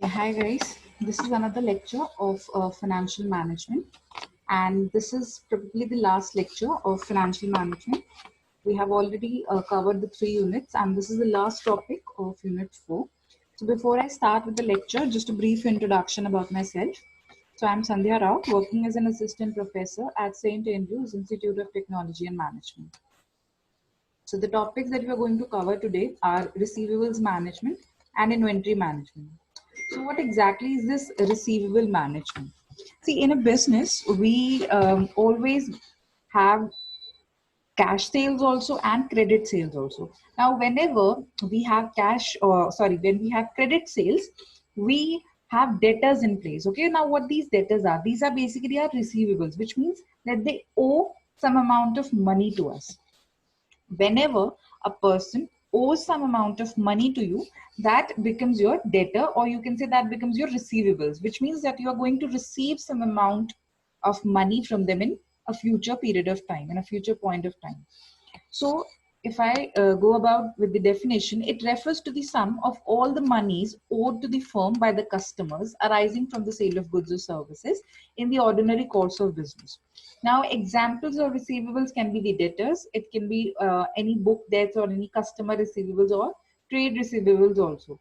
Hi guys, this is another lecture of financial management, and this is probably the last lecture of financial management. We have already covered the 3 units, and this is the last topic of unit 4. So before I start with the lecture, just a brief introduction about myself. So I'm Sandhya Rao, working as an assistant professor at St. Andrews Institute of Technology and Management. So the topics that we are going to cover today are receivables management and inventory management. So what exactly is this receivable management? See, in a business, we always have cash sales also and credit sales also. Now, whenever we have when we have credit sales, we have debtors in place. Okay, now what these debtors are? These are basically our receivables, which means that they owe some amount of money to us. Whenever a person owes some amount of money to you, that becomes your debtor, or you can say that becomes your receivables, which means that you are going to receive some amount of money from them in a future period of time, in a future point of time. So if I go about with the definition, it refers to the sum of all the monies owed to the firm by the customers arising from the sale of goods or services in the ordinary course of business. Now, examples of receivables can be the debtors. It can be any book debts or any customer receivables or trade receivables also.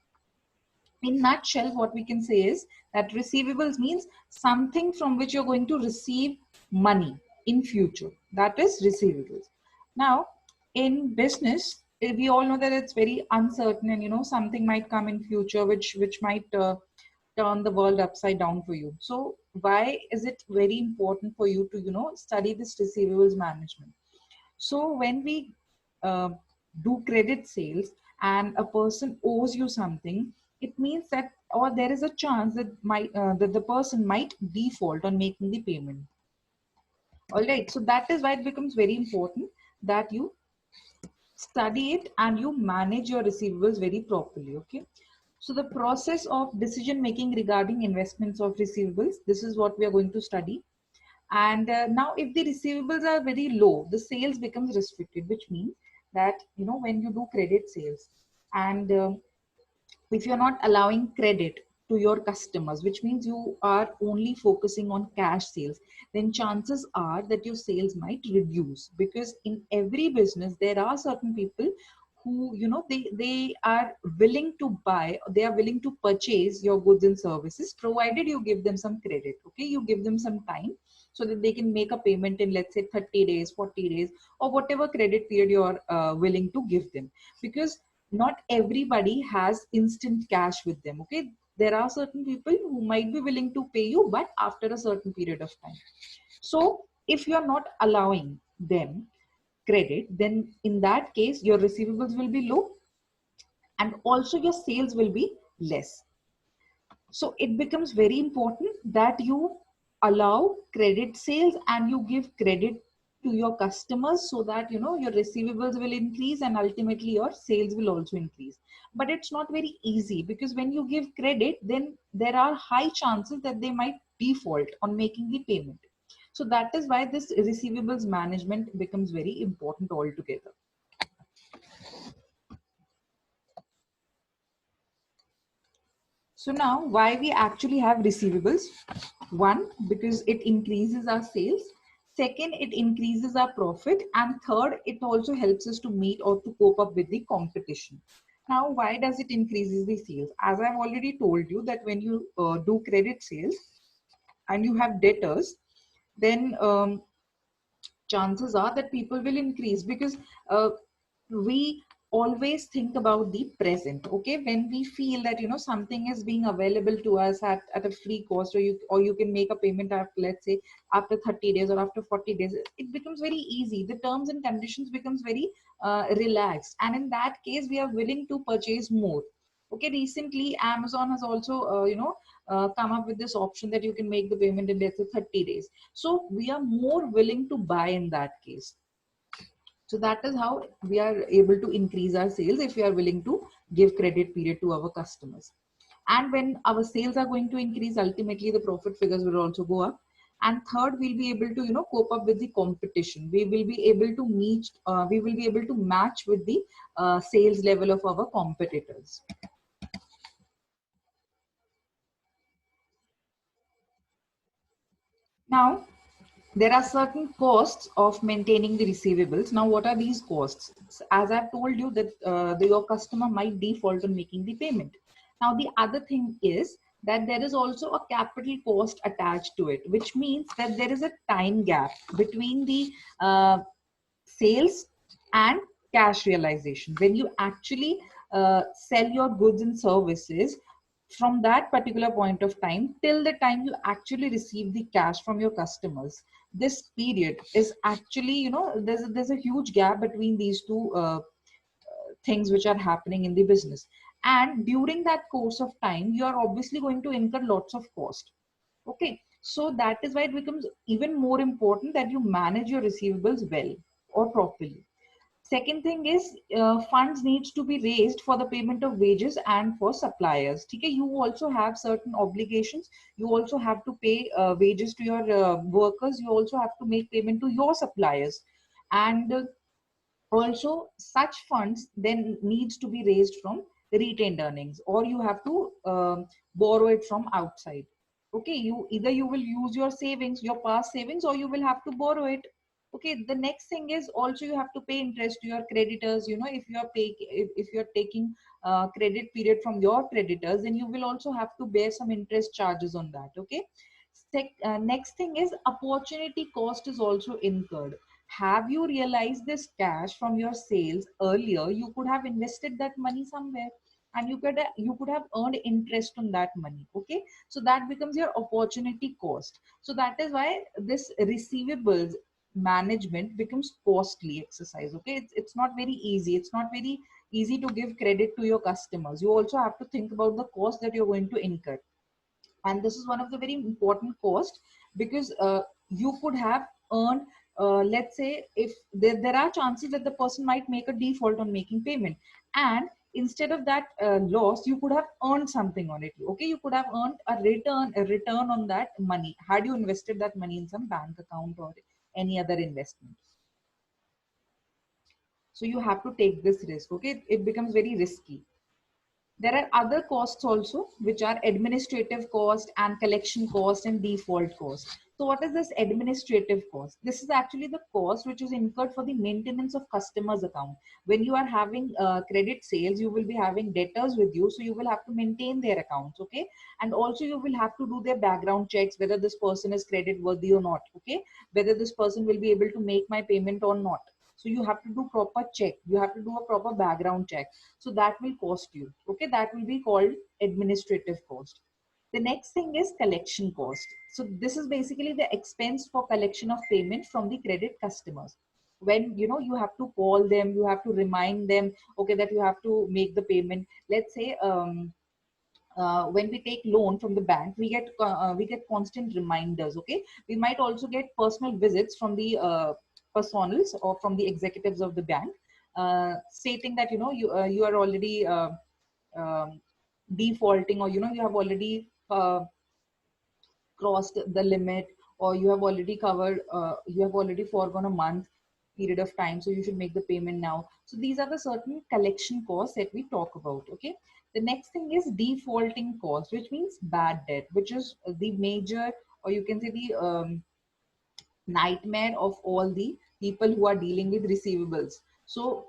In nutshell, what we can say is that receivables means something from which you're going to receive money in future. That is receivables. Now, in business, we all know that it's very uncertain, and something might come in future which might turn the world upside down for you. So why is it very important for you to study this receivables management? So when we uh, do credit sales and a person owes you something, it means that, or there is a chance that the person might default on making the payment. All right, so that is why it becomes very important that you study it and you manage your receivables very properly. Okay, so the process of decision making regarding investments of receivables, this is what we are going to study. And now if the receivables are very low, the sales becomes restricted, which means that when you do credit sales, and if you're not allowing credit to your customers, which means you are only focusing on cash sales, then chances are that your sales might reduce, because in every business there are certain people who they are willing to buy, they are willing to purchase your goods and services, provided you give them some credit. Okay, you give them some time so that they can make a payment in, let's say, 30 days, 40 days, or whatever credit period you're willing to give them. Because not everybody has instant cash with them. Okay, there are certain people who might be willing to pay you, but after a certain period of time. So if you are not allowing them credit, then in that case your receivables will be low, and also your sales will be less. So it becomes very important that you allow credit sales and you give credit to your customers, so that your receivables will increase and ultimately your sales will also increase. But it's not very easy, because when you give credit, then there are high chances that they might default on making the payment. So that is why this receivables management becomes very important altogether. So now, why we actually have receivables? One, because it increases our sales. Second, it increases our profit. And third, it also helps us to meet or to cope up with the competition. Now, why does it increases the sales? As I've already told you, that when you do credit sales and you have debtors, then chances are that people will increase, because we always think about the present. Okay, when we feel that something is being available to us at a free cost, or you can make a payment after, let's say, after 30 days or after 40 days, it becomes very easy. The terms and conditions becomes very relaxed, and in that case we are willing to purchase more. Okay, recently Amazon has also come up with this option that you can make the payment in, let's say, 30 days. So we are more willing to buy in that case. So that is how we are able to increase our sales, if we are willing to give credit period to our customers. And when our sales are going to increase, ultimately the profit figures will also go up. And third, we'll be able to cope up with the competition. We will be able to match with the sales level of our competitors. Now, there are certain costs of maintaining the receivables. Now, what are these costs? As I've told you that your customer might default on making the payment. Now, the other thing is that there is also a capital cost attached to it, which means that there is a time gap between the sales and cash realization. When you actually sell your goods and services, from that particular point of time till the time you actually receive the cash from your customers, this period is actually, there's a huge gap between these two things which are happening in the business. And during that course of time, you are obviously going to incur lots of cost. Okay, so that is why it becomes even more important that you manage your receivables well or properly. Second thing is funds needs to be raised for the payment of wages and for suppliers. Okay, you also have certain obligations. You also have to pay wages to your workers. You also have to make payment to your suppliers, and also such funds then needs to be raised from retained earnings, or you have to borrow it from outside. Okay, you either you will use your savings, your past savings, or you will have to borrow it. Okay, the next thing is also you have to pay interest to your creditors. If you are paying, if you are taking credit period from your creditors, then you will also have to bear some interest charges on that. Okay, next thing is opportunity cost is also incurred. Have you realized this cash from your sales earlier? You could have invested that money somewhere, and you could have earned interest on that money. Okay, so that becomes your opportunity cost. So that is why this receivables management becomes costly exercise. Okay, it's not very easy. It's not very easy to give credit to your customers. You also have to think about the cost that you're going to incur, and this is one of the very important cost, because you could have earned, let's say, if there are chances that the person might make a default on making payment, and instead of that loss, you could have earned something on it. Okay, you could have earned a return on that money had you invested that money in some bank account or any other investment. So you have to take this risk. Okay, it becomes very risky. There are other costs also, which are administrative cost and collection cost and default cost. So what is this administrative cost? This is actually the cost which is incurred for the maintenance of customers account. When you are having credit sales, you will be having debtors with you, so you will have to maintain their accounts. Okay, and also you will have to do their background checks, whether this person is credit worthy or not. Okay, whether this person will be able to make my payment or not. So you have to do proper check, you have to do a proper background check. So that will cost you. Okay, that will be called administrative cost. The next thing is collection cost. So this is basically the expense for collection of payment from the credit customers. When you have to call them, you have to remind them, okay, that you have to make the payment. Let's say when we take loan from the bank, we get constant reminders. Okay, we might also get personal visits from the personals or from the executives of the bank, stating that you are already um, defaulting, or you have already crossed the limit, or you have already foregone a month period of time, so you should make the payment now. So these are the certain collection costs that we talk about. Okay, the next thing is defaulting cost, which means bad debt, which is the major, or you can say the nightmare of all the people who are dealing with receivables. So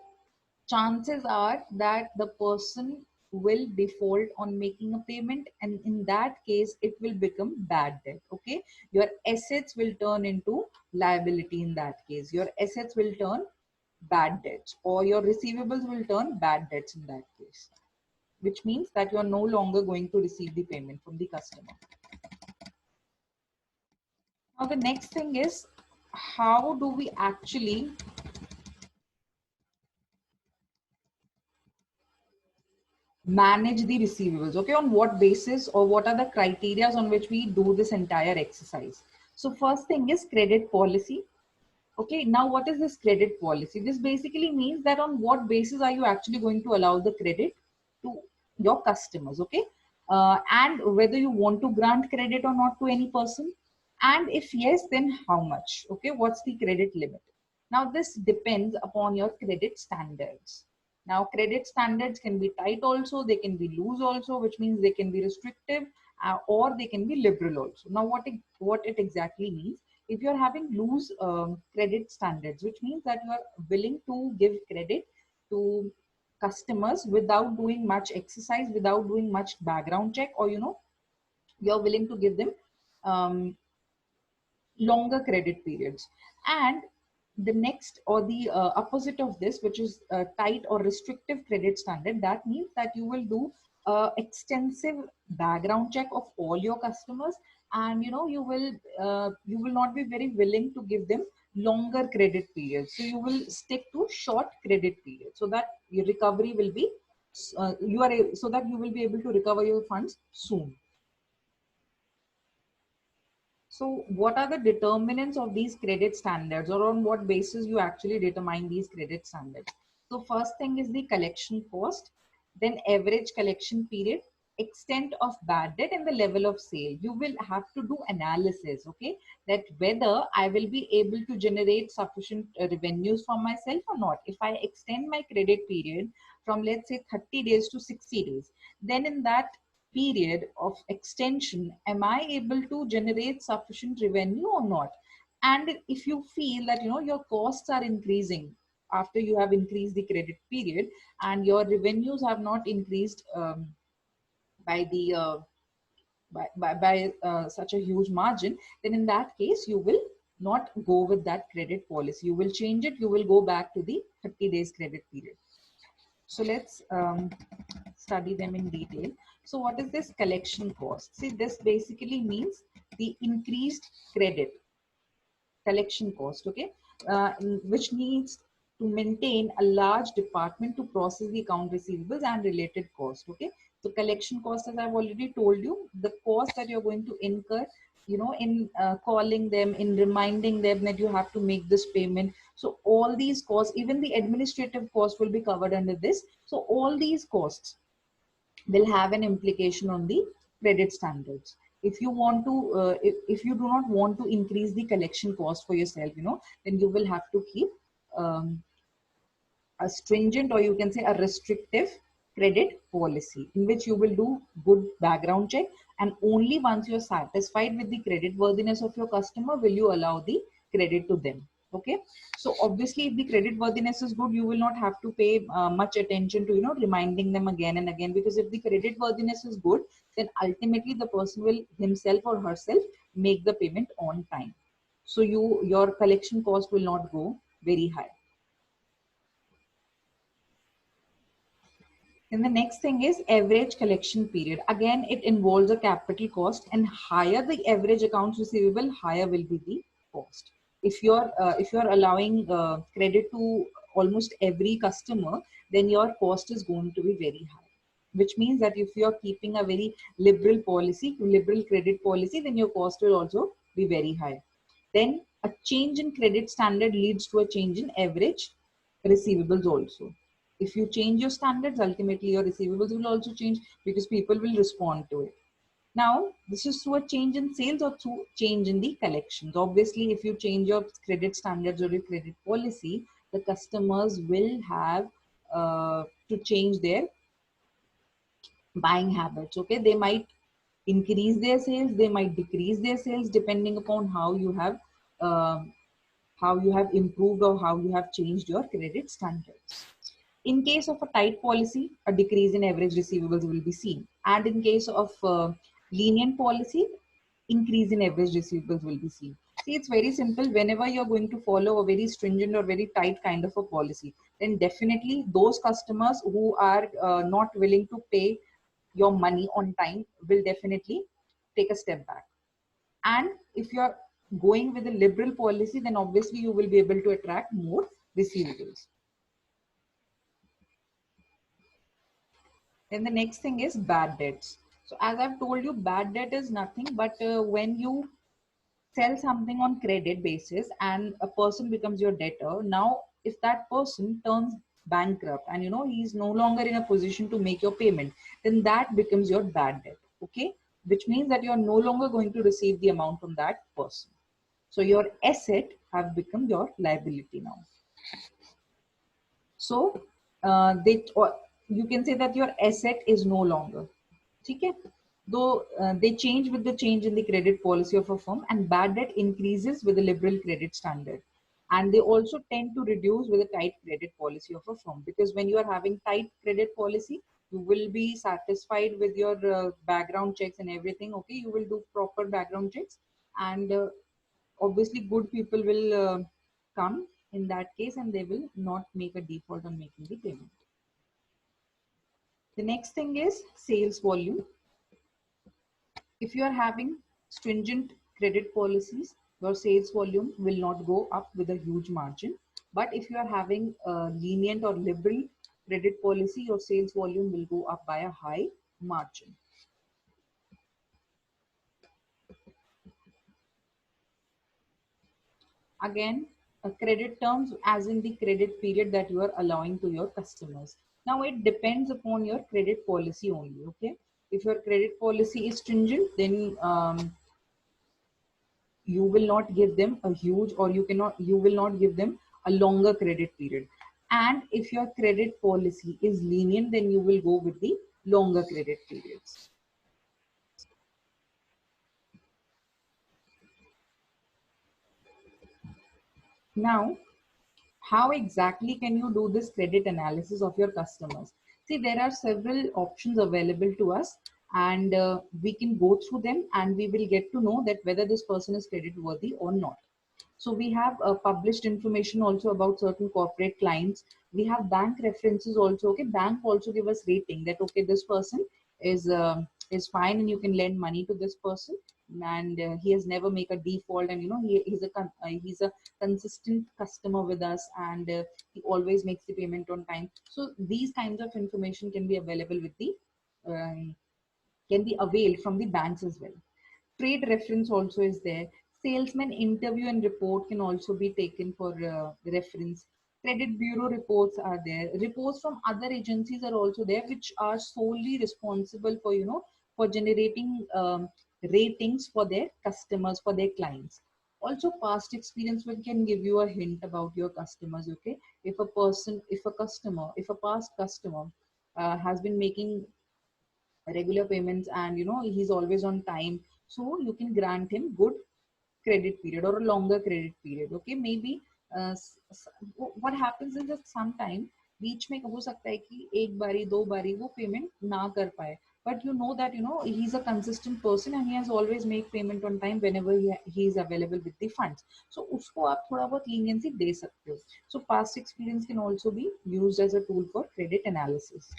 chances are that the person will default on making a payment, and in that case it will become bad debt. Okay, your assets will turn into liability. In that case, your assets will turn bad debts, or your receivables will turn bad debts in that case, which means that you are no longer going to receive the payment from the customer. Now the next thing is, how do we actually manage the receivables? Okay, on what basis, or what are the criteria on which we do this entire exercise? So first thing is credit policy. Okay, now what is this credit policy? This basically means that on what basis are you actually going to allow the credit to your customers. Okay, and whether you want to grant credit or not to any person, and if yes, then how much. Okay, what's the credit limit? Now this depends upon your credit standards. Now credit standards can be tight also, they can be loose also, which means they can be restrictive, or they can be liberal also. Now, what it exactly means, if you're having loose credit standards, which means that you are willing to give credit to customers without doing much exercise, without doing much background check, or you're willing to give them um, longer credit periods. And the next, or the opposite of this, which is tight or restrictive credit standard, that means that you will do extensive background check of all your customers, and you will not be very willing to give them longer credit periods. So you will stick to short credit periods, so that your recovery will be so that you will be able to recover your funds soon. So what are the determinants of these credit standards, or on what basis you actually determine these credit standards? So first thing is the collection cost, then average collection period, extent of bad debt, and the level of sale. You will have to do analysis, okay, that whether I will be able to generate sufficient revenues for myself or not. If I extend my credit period from, let's say, 30 days to 60 days, then in that period of extension, am I able to generate sufficient revenue or not? And if you feel that your costs are increasing after you have increased the credit period, and your revenues have not increased by the such a huge margin, then in that case you will not go with that credit policy. You will change it. You will go back to the 30 days credit period. So let's study them in detail. So what is this collection cost? See, this basically means the increased credit collection cost, okay, which needs to maintain a large department to process the account receivables and related costs, okay. So collection cost, as I've already told you, the cost that you're going to incur, in calling them, in reminding them that you have to make this payment. So all these costs, even the administrative cost, will be covered under this. So all these costs will have an implication on the credit standards. If you want to if you do not want to increase the collection cost for yourself, then you will have to keep a stringent, or you can say a restrictive credit policy, in which you will do good background check, and only once you're satisfied with the credit worthiness of your customer will you allow the credit to them. Okay, so obviously if the credit worthiness is good, you will not have to pay much attention to reminding them again and again, because if the credit worthiness is good, then ultimately the person will himself or herself make the payment on time. So your collection cost will not go very high. Then the next thing is average collection period. Again, it involves a capital cost, and higher the average accounts receivable, higher will be the cost. If you're allowing credit to almost every customer, then your cost is going to be very high. Which means that if you're keeping a very liberal policy, liberal credit policy, then your cost will also be very high. Then a change in credit standard leads to a change in average receivables also. If you change your standards, ultimately your receivables will also change, because people will respond to it. Now, this is through a change in sales or through change in the collections. Obviously, if you change your credit standards or your credit policy, the customers will have to change their buying habits. Okay, they might increase their sales, they might decrease their sales, depending upon um, how you have improved or how you have changed your credit standards. In case of a tight policy, a decrease in average receivables will be seen. And in case of lenient policy, increase in average receivables will be seen. See, it's very simple. Whenever you're going to follow a very stringent or very tight kind of a policy, then definitely those customers who are not willing to pay your money on time will definitely take a step back. And if you're going with a liberal policy, then obviously you will be able to attract more receivables. Then the next thing is bad debts. So as I've told you, bad debt is nothing but when you sell something on credit basis and a person becomes your debtor. Now, if that person turns bankrupt and he's no longer in a position to make your payment, then that becomes your bad debt. Okay, which means that you're no longer going to receive the amount from that person. So your asset have become your liability now. So or you can say that your asset is no longer. Okay? though they change with the change in the credit policy of a firm, and bad debt increases with a liberal credit standard. And they also tend to reduce with a tight credit policy of a firm, because when you are having tight credit policy, you will be satisfied with your background checks and everything. Okay, you will do proper background checks, and obviously good people will come in that case, and they will not make a default on making the payment. The next thing is sales volume. If you are having stringent credit policies, your sales volume will not go up with a huge margin. But if you are having a lenient or liberal credit policy, your sales volume will go up by a high margin. Again, credit terms as in the credit period that you are allowing to your customers. Now it depends upon your credit policy only. Okay, if your credit policy is stringent, then you will not give them a huge, or you will not give them a longer credit period. And if your credit policy is lenient, then you will go with the longer credit periods. Now, how exactly can you do this credit analysis of your customers? See, there are several options available to us, and we can go through them, and we will get to know that whether this person is credit worthy or not. So we have published information also about certain corporate clients. We have bank references also. Okay, bank also give us rating that okay, this person is fine, and you can lend money to this person, and he has never make a default, and he's a consistent customer with us, and he always makes the payment on time. So these kinds of information can be available with the um, can be availed from the banks as well. Trade reference also is there. Salesman interview and report can also be taken for reference. Credit bureau reports are there. Reports from other agencies are also there, which are solely responsible for for generating ratings for their customers, for their clients. Also, past experience can give you a hint about your customers. Okay, if a past customer has been making regular payments, and he's always on time, so you can grant him good credit period or a longer credit period. Okay, maybe what happens is that sometime बीच में हो सकता है कि एक बारी दो बारी वो पेमेंट ना कर पाए, but you know that he's a consistent person and he has always make payment on time whenever he is available with the funds, so उसको आप थोड़ा बहुत leniency दे सकते हो. So past experience can also be used as a tool for credit analysis.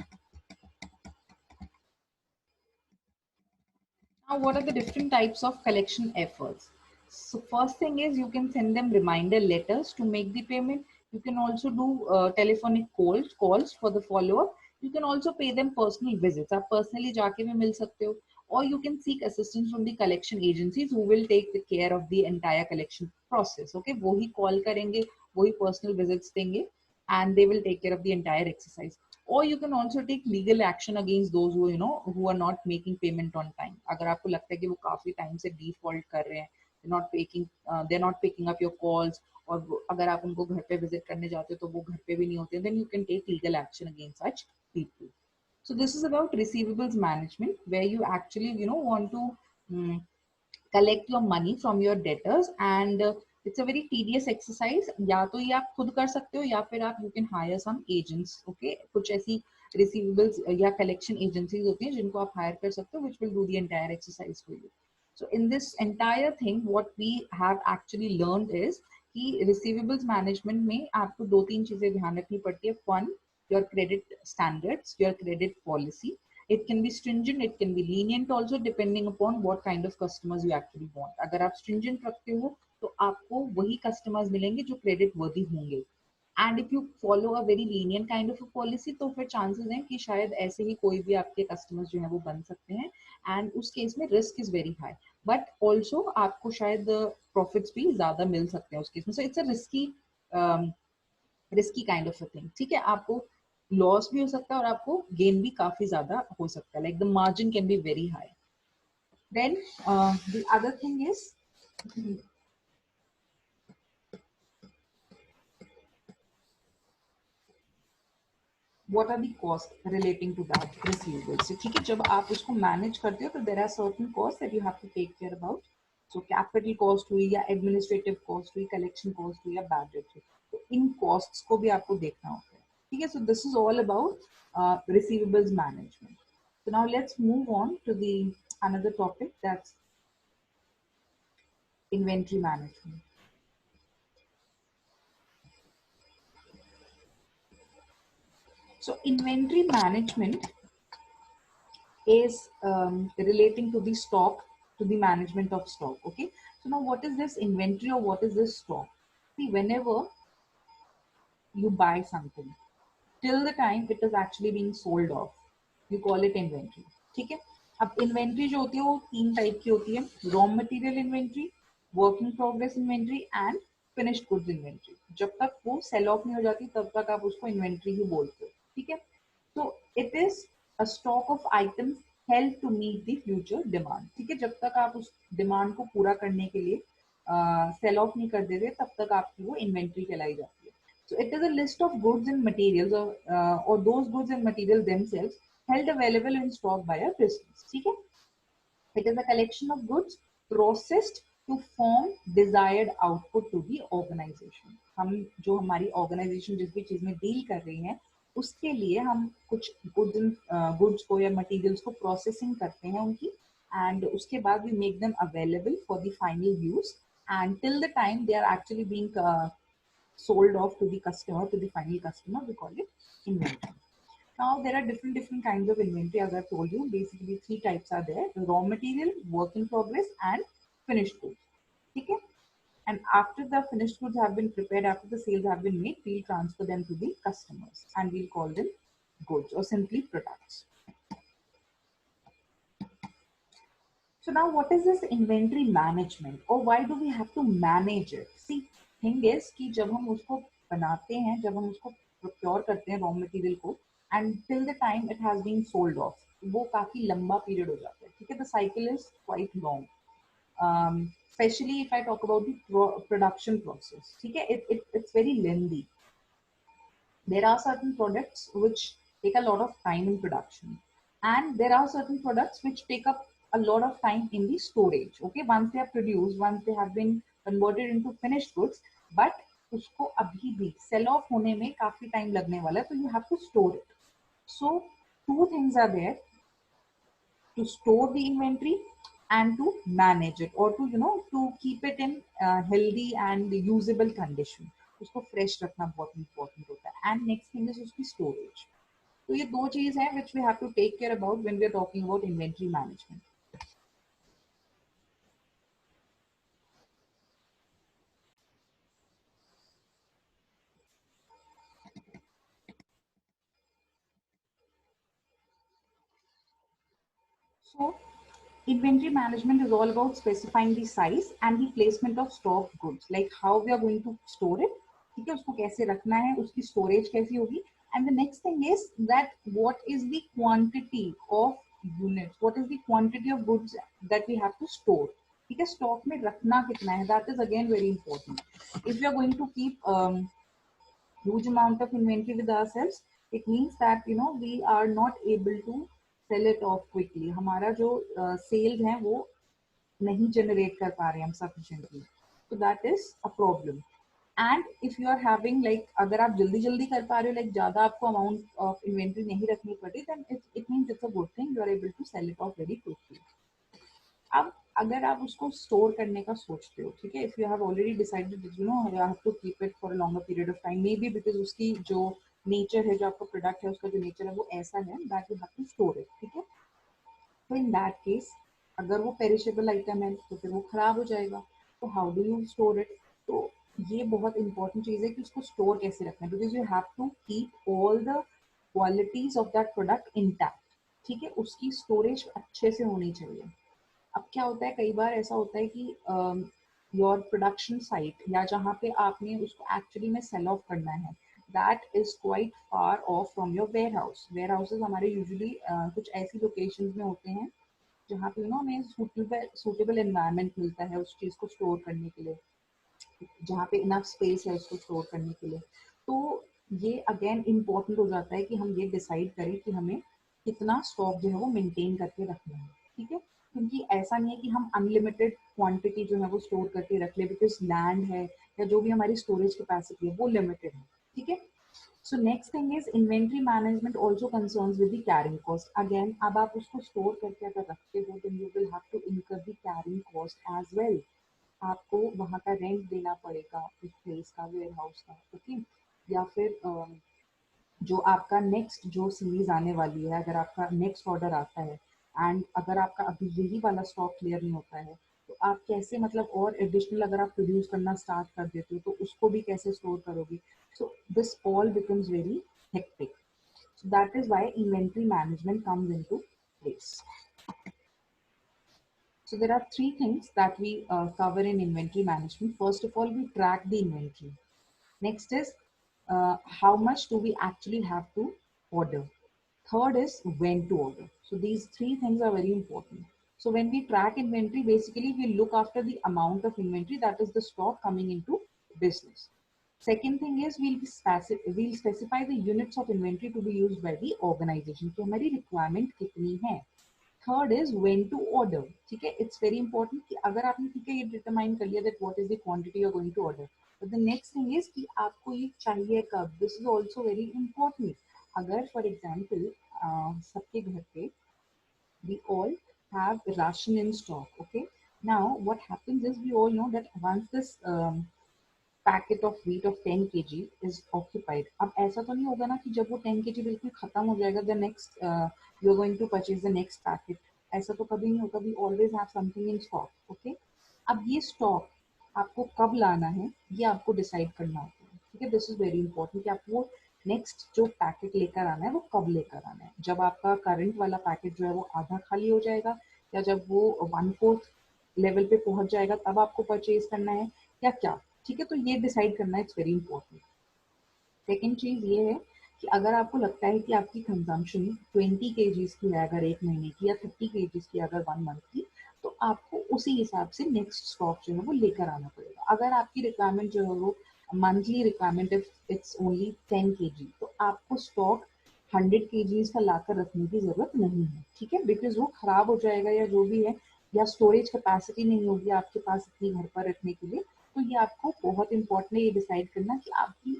Now, what are the different types of collection efforts? So first thing is you can send them reminder letters to make the payment. You can also do telephonic calls for the follow-up. You can also pay them personal visits. आप personally जाके भी मिल सकते हो. Or you can seek assistance from the collection agencies who will take the care of the entire collection process. Okay, वो ही call करेंगे, वो ही personal visits देंगे, and they will take care of the entire exercise. Or you can also take legal action against those who are not making payment on time. अगर आपको लगता है कि वो काफी टाइम से default कर रहे हैं, they're not picking up your calls, और अगर आप उनको घर पे visit करने जाते हो तो वो घर पे भी नहीं होते, then you can take legal action against such people. So this is about receivables management, where you actually want to um, collect your money from your debtors, and it's a very tedious exercise. या तो ये आप खुद कर सकते हो, या फिर आप you can hire some agents. Okay, कुछ ऐसी receivables या collection agencies होती हैं जिनको आप hire कर सकते हो, which will do the entire exercise for you. So in this entire thing, what we have actually learned is कि receivables management में आपको दो तीन चीजें ध्यान रखनी पड़ती है. One, your credit standards, your credit policy. It can be stringent, it can be lenient also, depending upon what kind of customers you actually want. अगर आप stringent रखते हो तो आपको वही customers मिलेंगे जो credit worthy होंगे. And if you follow a very lenient kind of a policy, तो फिर chances हैं कि शायद ऐसे ही कोई भी आपके customers जो हैं वो बन सकते हैं, and उस case में risk is very high. But also आपको शायद profits भी ज़्यादा मिल सकते हैं उस case में. So it's a um, risky kind of a thing. ठीक है, आपको लॉस भी हो सकता है और आपको गेन भी काफी ज्यादा हो सकता है. Like the margin can be very high. Then the other thing is what are the costs relating to that receivables. So ठीक है, जब आप उसको manage करते हो तो there are certain costs that you have to take care about. So capital cost हुई या administrative cost हुई, collection cost हुई या bad debt हुई, तो इन costs को भी आपको देखना होता है. ठीक है, so this is all about receivables management. So now let's move on to the another topic, that's inventory management. So inventory management is relating to the stock, to the management of stock. Okay, so now what is this inventory or what is this stock? See, whenever you buy something, till the time it is actually being sold off, you call it inventory. ठीक है, अब inventory जो होती है वो तीन type की होती है, raw material inventory, working progress inventory and finished goods inventory. जब तक वो सेल ऑफ नहीं हो जाती तब तक आप उसको इन्वेंट्री ही बोलते हो. ठीक है, तो it is a stock of items help to meet the future demand. ठीक है, जब तक आप उस डिमांड को पूरा करने के लिए सेल ऑफ नहीं कर देते तब तक आपकी वो इन्वेंट्री कहलाई जाती है. So it is a list of goods and materials, or those goods and materials themselves held available in stock by a business. ठीक है, it is a collection of goods processed to form desired output to the organization. हम जो हमारी organization जिस भी चीज में deal कर रही हैं उसके लिए हम कुछ goods को या materials को processing करते हैं उनकी, and उसके बाद we make them available for the final use, and till the time they are actually being sold off to the customer, to the final customer, we call it inventory. Now there are different kinds of inventory. As I've told you, basically three types are there: raw material, work in progress, and finished goods. Okay? And after the finished goods have been prepared, after the sales have been made, we'll transfer them to the customers and we'll call them goods or simply products. So now what is this inventory management, or why do we have to manage it? See, thing is कि जब हम उसको बनाते हैं, जब हम उसको procure करते हैं raw material को, and till the time it has been sold off, वो काफी लंबा period हो जाता है. ठीक है, the cycle is quite long. Especially if I talk about the production process. ठीक है, it's very lengthy. There are certain products which take a lot of time in production, and there are certain products which take up a lot of time in the storage. Okay, once they are produced, once they have been converted into finished goods, but उसको अभी भी sell off होने में काफी time लगने वाला है, तो you have to store it. So two things are there: to store the inventory and to manage it, or to keep it in healthy and usable condition. उसको fresh रखना बहुत important होता है. And next thing is उसकी storage. तो ये दो चीज है which we have to take care about when we are talking about inventory management. So inventory management is all about specifying the size and the placement of stock goods, like how we are going to store it. ठीक है, उसको कैसे रखना है, उसकी storage कैसी होगी. And the next thing is that what is the quantity of units, what is the quantity of goods that we have to store. ठीक है, stock में रखना कितना है, that is again very important. If we are going to keep huge amount of inventory with ourselves, it means that we are not able to sell it off quickly. हमारा जो sales है वो नहीं generate कर पा रहे हम sufficiently, so that is a problem. And if you are having like, अगर आप जल्दी जल्दी कर पा रहे हो, like ज़्यादा आपको amount of inventory नहीं रखनी पड़ी, then it means it's a good thing, you are able to sell it off very quickly. अब अगर आप उसको स्टोर करने का सोचते हो, ठीक है, if you have already decided you have to keep it for a longer period of time, maybe because उसकी जो नेचर है, जो आपका प्रोडक्ट है उसका जो नेचर है वो ऐसा है that you have to store it. ठीक है, तो इन दैट केस अगर वो पेरिशेबल आइटम है तो फिर वो खराब हो जाएगा. तो how do you store it? तो ये बहुत इंपॉर्टेंट चीज है कि उसको स्टोर कैसे रखना है, because you have to keep all the qualities of that product intact. ठीक है, उसकी स्टोरेज अच्छे से होनी चाहिए. अब क्या होता है, कई बार ऐसा होता है कि योर प्रोडक्शन साइट या जहाँ पे आपने उसको एक्चुअली में सेल ऑफ करना है, that is quite far off from your warehouse. Warehouses हमारे यूजुअली कुछ ऐसी लोकेशंस में होते हैं जहाँ पे हमें सूटेबल एनवायरनमेंट मिलता है उस चीज़ को स्टोर करने के लिए, जहाँ पे इनफ स्पेस है उसको स्टोर करने के लिए. तो ये अगेन इम्पोर्टेंट हो जाता है कि हम ये डिसाइड करें कि हमें कितना स्टॉक जो है वो मेंटेन करके रखना है, ठीक है। क्योंकि ऐसा नहीं है कि हम अनलिमिटेड क्वांटिटी जो है वो स्टोर करके रख ले, बिकॉज लैंड है या जो भी हमारी स्टोरेज कैपेसिटी है वो लिमिटेड है, ठीक है। So next thing is inventory management also concerns with the carrying cost. Again, अब आप उसको स्टोर करके अगर रखते हो then you will have to incur the carrying cost as well. आपको वहाँ का रेंट देना पड़ेगा उस प्लेस का, वेयर हाउस का, ओके। या फिर जो आपका नेक्स्ट जो सीरीज आने वाली है, अगर आपका नेक्स्ट ऑर्डर आता है एंड अगर आपका अभी यही वाला स्टॉक क्लियर नहीं होता है तो आप कैसे मतलब और एडिशनल अगर आप प्रोड्यूस करना स्टार्ट कर देते हो तो उसको भी कैसे स्टोर करोगे। So this all becomes very hectic, so that is why inventory management comes into place. So there are three things that we cover in inventory management. First of all, we track the inventory. Next is how much do we actually have to order. Third is when to order. So these three things are very important. So when we track inventory, basically we look after the amount of inventory, that is the stock coming into business. Second thing is we'll specify the units of inventory to be used by the organization. कि हमारी requirement कितनी है. Third is when to order, ठीक है। It's very important कि अगर आपने ठीक है ये डिटरमाइन कर लिया that what is the quantity you are going to order, but the next thing is कि आपको ये चाहिए कब, this is also very important. अगर फॉर एग्जाम्पल सबके घर पे we all have ration in stock, okay। Now what happens is we all know that once this packet of wheat of 10 kg is occupied, अब ऐसा तो नहीं होगा ना कि जब वो 10 kg बिल्कुल खत्म हो जाएगा the next you are going to purchase the next packet, ऐसा तो कभी नहीं होगा। We always have something in stock, okay. अब ये स्टॉक आपको कब लाना है ये आपको डिसाइड करना होता है, ठीक है। दिस इज वेरी इंपॉर्टेंट कि आपको नेक्स्ट जो पैकेट लेकर आना है वो कब लेकर आना है, जब आपका करंट वाला पैकेट जो है वो आधा खाली हो जाएगा या जब वो 1/4 लेवल पे पहुंच जाएगा तब आपको परचेज करना है या क्या, ठीक है। तो ये डिसाइड करना इट्स वेरी इंपॉर्टेंट। सेकेंड चीज ये है कि अगर आपको लगता है कि आपकी कंजम्पशन 20 केजीज की है अगर एक महीने की, या 30 केजीज की अगर 1 मंथ की, तो आपको उसी हिसाब से नेक्स्ट स्टॉक जो है वो लेकर आना पड़ेगा। अगर आपकी रिक्वायरमेंट जो है वो monthly requirement it's only 10 kg, तो आपको स्टॉक 100 kgs का लाकर रखने की जरूरत नहीं है, ठीक है। बिकॉज वो खराब हो जाएगा या जो भी है, या स्टोरेज कैपेसिटी नहीं होगी आपके पास इतनी घर पर रखने के लिए। तो ये आपको बहुत इंपॉर्टेंट है ये डिसाइड करना कि आपकी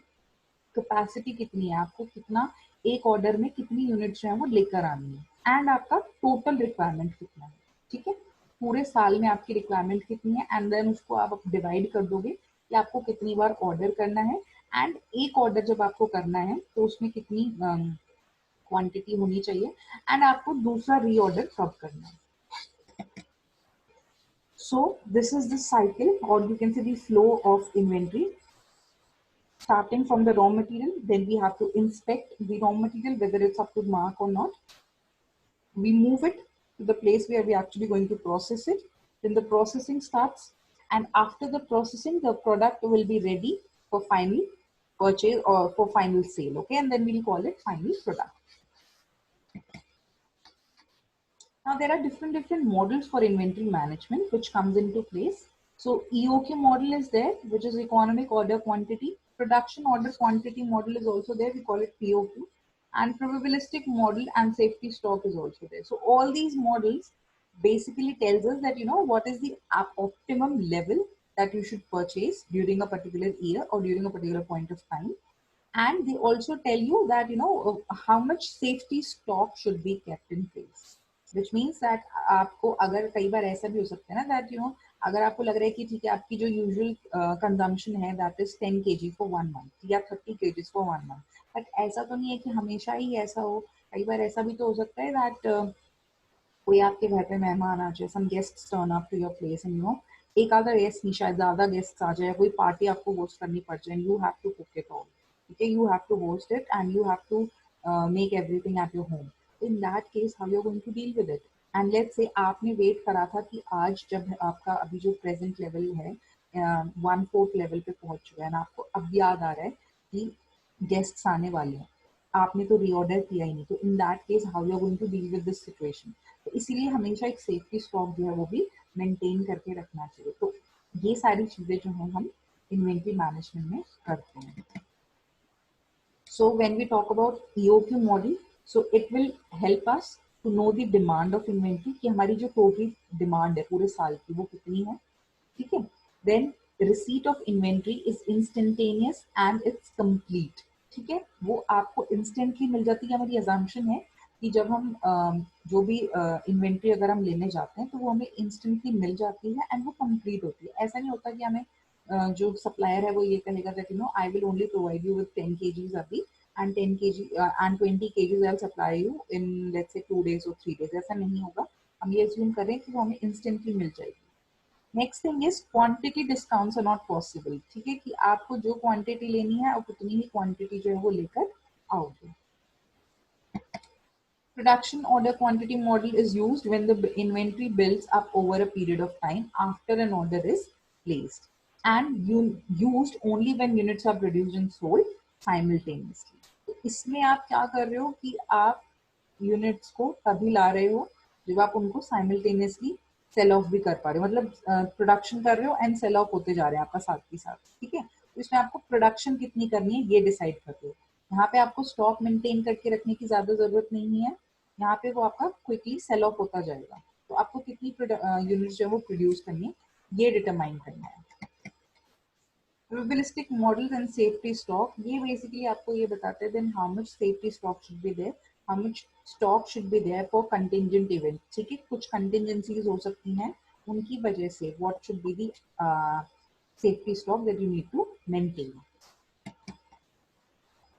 कैपेसिटी कितनी है, आपको कितना एक ऑर्डर में कितनी यूनिट जो है वो लेकर आनी है, एंड आपका टोटल रिक्वायरमेंट कितना है, ठीक है। पूरे साल में आपकी रिक्वायरमेंट कितनी है एंड देन उसको आप डिवाइड कर दोगे कि आपको कितनी बार ऑर्डर करना है, एंड एक ऑर्डर जब आपको करना है तो उसमें कितनी क्वांटिटी होनी चाहिए, एंड आपको दूसरा रीऑर्डर कब करना है। So this is the cycle, or you can say the flow of inventory. Starting from the raw material, then we have to inspect the raw material whether it's up to mark or not. We move it to the place where we're actually going to process it. Then the processing starts, and after the processing the product will be ready for final purchase or for final sale, okay, and then we'll call it final product. Now there are different models for inventory management which comes into place. So EOQ model is there, which is economic order quantity. Production order quantity model is also there. We call it POQ. And probabilistic model and safety stock is also there. So all these models basically tells us that what is the optimum level that you should purchase during a particular year or during a particular point of time. And they also tell you that how much safety stock should be kept in place, which means that आपको अगर कई बार ऐसा भी हो सकता है ना that अगर आपको लग रहा है कि ठीक है आपकी जो यूजुअल कंजम्पशन है that is 10 kg for 1 month या 30 kg for 1 month, बट ऐसा तो नहीं है कि हमेशा ही ऐसा हो। कई बार ऐसा भी तो हो सकता है that कोई आपके घर पे मेहमान आ जाए, some guests turn up to your place and एक आधा गेस्ट नहीं शायद ज्यादा गेस्ट आ जाए, कोई पार्टी आपको होस्ट करनी पड़ जाए, you have to cook it all, ठीक है, you have to host it and you have to make everything at your home. In that case how you are going to deal with it, and let's say आपने wait करा था कि आज जब आपका अभी जो प्रेजेंट लेवल है 1/4 लेवल पे पहुंच चुका है ना, आपको अब याद आ रहा है कि गेस्ट्स आने वाले हैं, आपने तो रीऑर्डर किया ही नहीं, तो in that case how you are going to deal with this situation. तो इसीलिए हमेशा एक सेफ्टी स्टॉक जो है वो भी मेंटेन करके रखना चाहिए। तो ये सारी चीजें जो है हम इन्वेंट्री मैनेजमेंट में करते हैं। So when we talk about EOQ model, so it will help us to know the demand of inventory कि हमारी जो total demand है पूरे साल की वो कितनी है, ठीक है. Then receipt of inventory is instantaneous and it's complete. ठीक है, वो आपको instantly मिल जाती है. हमारी assumption है कि जब हम जो भी इन्वेंट्री अगर हम लेने जाते हैं तो वो हमें instantly मिल जाती है and वो complete होती है. ऐसा नहीं होता कि हमें जो सप्लायर है वो ये कहेगा that you know I will only provide you with 10 kgs अभी and 10 kg and 20 kgs I'll supply you in let's say 2 days or 3 days. ऐसा नहीं होगा. हम ये assume करें कि वो हमें instantly मिल जाएगी. Next thing is quantity discounts are not possible. ठीक है, कि आपको जो क्वांटिटी लेनी है आप उतनी ही क्वांटिटी जो है वो लेकर आओगे. Production order quantity model is used when the inventory builds up over a period of time after an order is placed and used only when units are produced and sold simultaneously. तो इसमें आप क्या कर रहे हो कि आप units को तभी ला रहे हो जब आप उनको साइमल्टेनियसली सेल ऑफ भी कर पा रहे हो, मतलब प्रोडक्शन कर रहे हो एंड सेल ऑफ होते जा रहे हैं आपका साथ के साथ. ठीक है, तो इसमें आपको प्रोडक्शन कितनी करनी है ये डिसाइड करते हो. यहाँ पे आपको स्टॉक मेंटेन करके रखने की ज्यादा जरूरत नहीं है. यहाँ पे वो आपका क्विकली सेल ऑफ होता जाएगा. तो आपको कितनी यूनिट जो है वो प्रोड्यूस करनी है ये डिटरमाइन करना है. Probabilistic models and safety stock, ये बेसिकली आपको ये बताते हैं then how much safety stock should be there, how much stock should be there for contingent event. ठीक है, कुछ contingencies हो सकती हैं, उनकी वजह से what should be the safety stock that you need to maintain.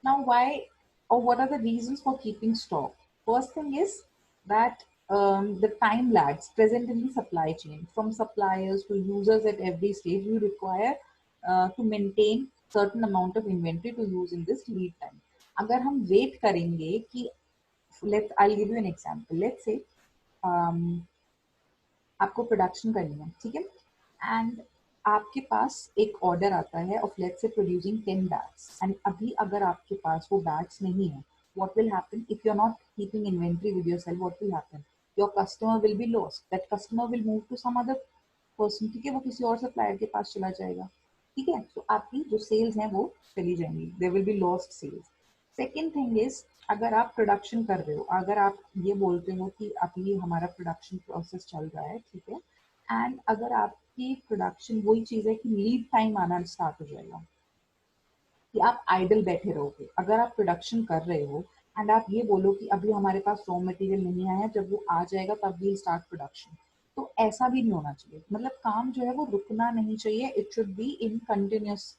Now, why or what are the reasons for keeping stock? First thing is that the time lags present in the supply chain from suppliers to users at every stage, you require to maintain certain amount of inventory to use in this lead time. अगर हम wait करेंगे कि I'll give you an example. Let's say आपको production करनी है, ठीक है, and आपके पास एक ऑर्डर आता है of let's say producing 10 bags and अभी अगर आपके पास वो बैग्स नहीं है, what will happen if you are not keeping inventory with yourself, what will happen, your customer will be lost, that customer will move to some other person. ठीक है, वो किसी और सप्लायर के पास चला जाएगा. ठीक है, तो आपकी जो सेल्स हैं वो चली जाएंगी, there will be lost sales. Second thing is अगर आप प्रोडक्शन कर रहे हो, अगर आप ये बोलते हो कि अभी हमारा प्रोडक्शन प्रोसेस चल रहा है, ठीक है, एंड अगर आपकी प्रोडक्शन वही चीज है कि लीड टाइम आना स्टार्ट हो जाएगा कि आप आइडल बैठे रहोगे. अगर आप प्रोडक्शन कर रहे हो एंड आप ये बोलो कि अभी हमारे पास रॉ मटेरियल नहीं आया, जब वो आ जाएगा तब वी स्टार्ट प्रोडक्शन, तो ऐसा भी नहीं होना चाहिए. मतलब काम जो है वो रुकना नहीं चाहिए. It should be in continuous,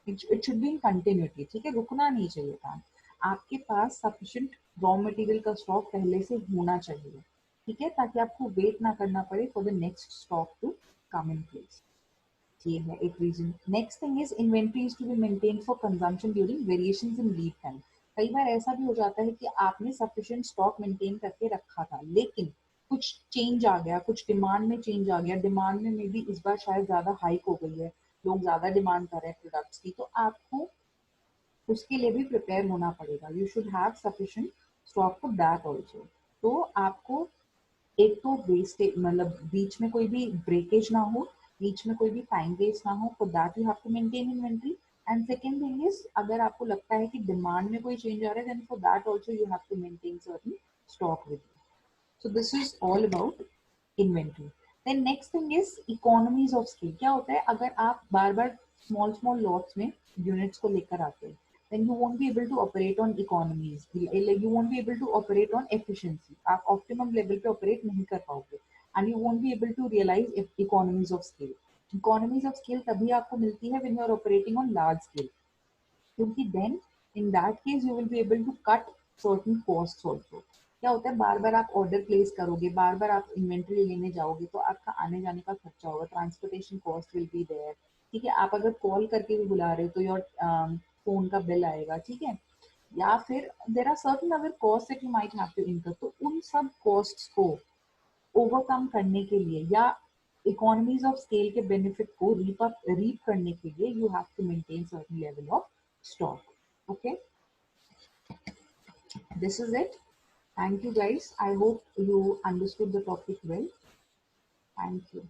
it should be in continuity. ठीक है, रुकना नहीं चाहिए काम. आपके पास सफिशिएंट रॉ मटेरियल का स्टॉक पहले से होना चाहिए. ठीक है, ताकि आपको वेट ना करना पड़े for the next stock to come in place. ये है एक reason. Next thing is inventory is to be maintain for consumption during variations in lead time. कई बार ऐसा भी हो जाता है कि आपने सफिशिएंट स्टॉक मेंटेन करके रखा था लेकिन कुछ चेंज आ गया, कुछ डिमांड में चेंज आ गया, डिमांड में मे बी इस बार शायद ज्यादा हाइक हो गई है, लोग ज्यादा डिमांड कर रहे हैं प्रोडक्ट्स की, तो आपको उसके लिए भी प्रिपेयर होना पड़ेगा. You should have sufficient stock for that also. तो आपको एक तो वेस्टेज मतलब बीच में कोई भी ब्रेकेज ना हो, बीच में कोई भी टाइम वेस्ट ना हो, for that you have to maintain inventory. And second thing is अगर आपको लगता है कि डिमांड में कोई चेंज आ रहा है then for that also you have to maintain certain stock with you. So this is all about inventory. Then next thing is economies of scale. क्या होता है अगर आप बार बार small small lots में units को लेकर आते हैं, then you won't be able to operate on economies. Like you won't be able to operate on efficiency. आप optimum level पे operate नहीं कर पाओगे and you won't be able to realize economies of scale. Economies of scale तभी आपको मिलती है when you are operating on large scale. क्योंकि then in that case you will be able to cut certain costs also. क्या होता है बार बार आप order place करोगे, बार बार आप इन्वेंट्री लेने जाओगे तो आपका आने जाने का खर्चा होगा, transportation cost will be there. ठीक है, आप अगर कॉल करके भी बुला रहे हो तो योर फोन का बिल आएगा. ठीक है, या फिर there are certain other cost that you might have to incur. तो उन सब कॉस्ट्स को ओवरकम करने के लिए या इकोनॉमीज ऑफ स्केल के बेनिफिट को रीप करने के लिए you have to maintain certain level of stock. Okay, this is it. Thank you guys. I hope you understood the topic well. Thank you.